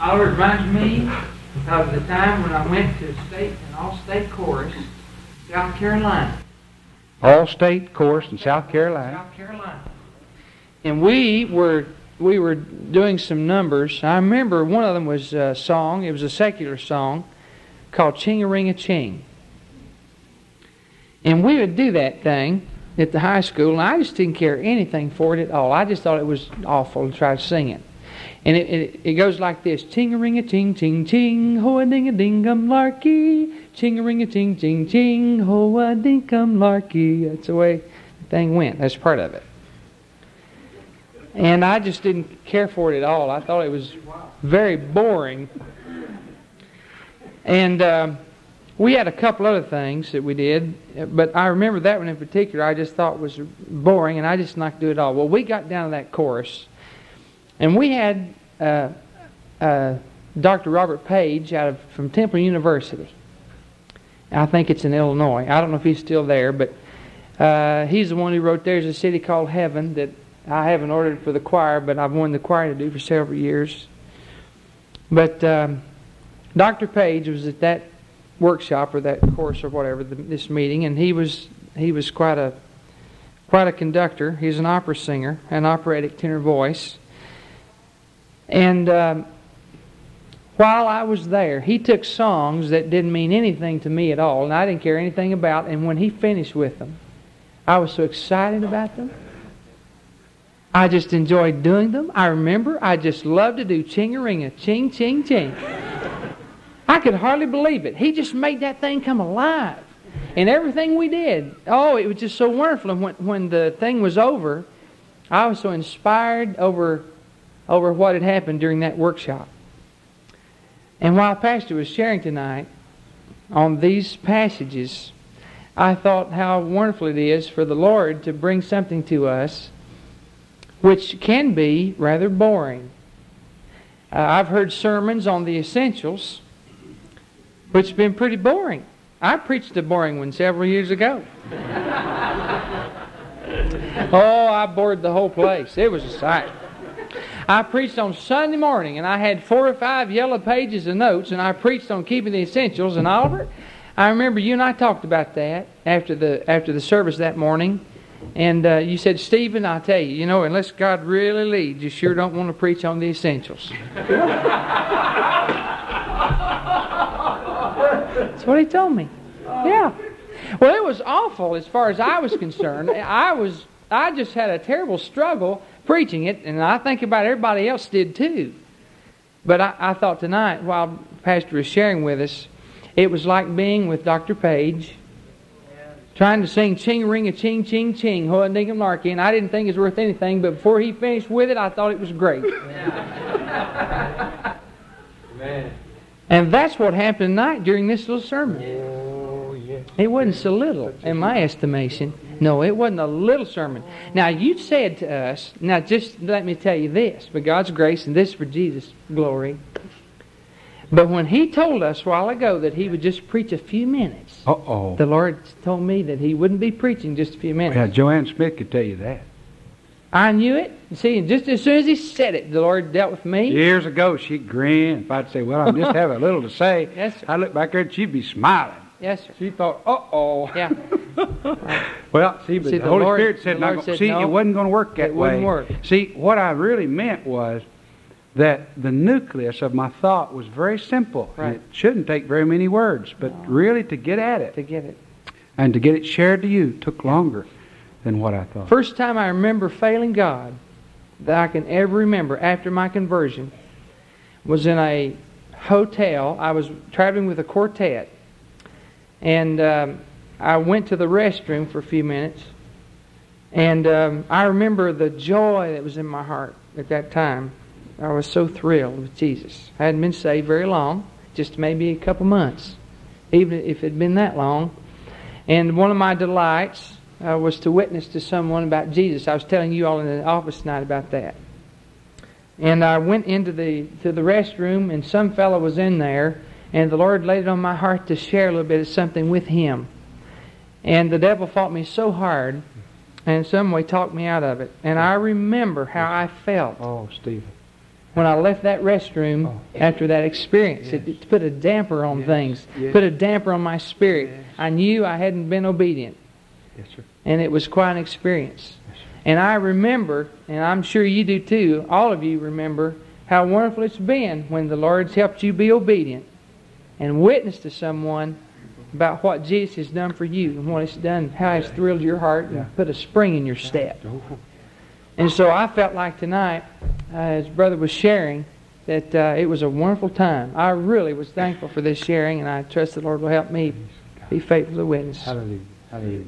All reminds me of the time when I went to an all-state chorus, South Carolina. All-state chorus in South Carolina. South Carolina. And we were doing some numbers. I remember one of them was a song. It was a secular song called Ching-a-ring-a-ching. And we would do that thing at the high school, and I just didn't care anything for it at all. I just thought it was awful to try to sing it. And it goes like this: ching-a-ring-a-ching, ching, ching, ho-a-ding-a-ding-um larky, ching-a-ring-a-ching, ching, ching, ho-a-ding-um larky. That's the way the thing went. That's part of it. And I just didn't care for it at all. I thought it was very boring. And we had a couple other things that we did, but I remember that one in particular I just thought was boring, and I just did not do it all. Well, we got down to that chorus, and we had Dr. Robert Page from Temple University. I think it's in Illinois. I don't know if he's still there, but he's the one who wrote There's a City Called Heaven that I haven't ordered for the choir, but I've wanted the choir to do for several years. But Dr. Page was at that workshop or that course or whatever, this meeting, and he was quite a conductor. He's an opera singer, an operatic tenor voice. And while I was there, he took songs that didn't mean anything to me at all, and I didn't care anything about. And when he finished with them, I was so excited about them. I just enjoyed doing them. I remember I just loved to do ching-a-ring-a, ching, ching, ching. I could hardly believe it. He just made that thing come alive. And everything we did, it was just so wonderful. And when the thing was over, I was so inspired over what had happened during that workshop. And while Pastor was sharing tonight on these passages, I thought how wonderful it is for the Lord to bring something to us which can be rather boring. I've heard sermons on the essentials which have been pretty boring. I preached a boring one several years ago. I bored the whole place. It was a sight. I preached on Sunday morning, and I had 4 or 5 yellow pages of notes, and I preached on keeping the essentials. And Oliver, I remember you and I talked about that after the service that morning. And you said, Stephen, I tell you, unless God really leads, you sure don't want to preach on the essentials. That's what he told me. Yeah. Well, it was awful as far as I was concerned. I just had a terrible struggle preaching it, and I think about everybody else did too. But I thought tonight, while Pastor was sharing with us, it was like being with Dr. Page, trying to sing ching-a-ring-a-ching, ching, ching, ho-a-ding-um larky, and I didn't think it was worth anything, but before he finished with it, I thought it was great. Amen. And that's what happened tonight during this little sermon. Oh, yeah. It wasn't so little, in my estimation. No, it wasn't a little sermon. Now, you said to us, now just let me tell you this, by God's grace, and this for Jesus' glory. But when He told us a while ago that He would just preach a few minutes, the Lord told me that He wouldn't be preaching just a few minutes. Yeah, Joanne Smith could tell you that. I knew it. See, just as soon as He said it, the Lord dealt with me. Years ago, she'd grin. If I'd say, well, I just have a little to say, yes, sir. I'd look back there and she'd be smiling. Yes, sir. She thought, uh-oh. Yeah. Well, but the Holy Spirit said, no, it wasn't going to work that way. It wouldn't work. See, what I really meant was that the nucleus of my thought was very simple. Right. It shouldn't take very many words, but really to get at it. To get it. And to get it shared to you took longer than what I thought. First time I remember failing God that I can ever remember after my conversion was in a hotel. I was traveling with a quartet, and I went to the restroom for a few minutes, and I remember the joy that was in my heart at that time. I was so thrilled with Jesus. I hadn't been saved very long, just maybe a couple months, even if it had been that long. And one of my delights was to witness to someone about Jesus. I was telling you all in the office tonight about that. And I went into the restroom, and some fellow was in there, and the Lord laid it on my heart to share a little bit of something with him. And the devil fought me so hard, and in some way talked me out of it. And I remember how I felt. Oh, Stephen. when I left that restroom after that experience. Yes. It put a damper on Yes. things. Yes. Put a damper on my spirit. Yes. I knew I hadn't been obedient. Yes, sir. And it was quite an experience. Yes, sir. And I remember, and I'm sure you do too, all of you remember, how wonderful it's been when the Lord's helped you be obedient and witness to someone about what Jesus has done for you and what it's done, how it's thrilled your heart and put a spring in your step. And so I felt like tonight, as Brother was sharing, that it was a wonderful time. I really was thankful for this sharing, and I trust the Lord will help me be faithful to witness. Hallelujah. Hallelujah.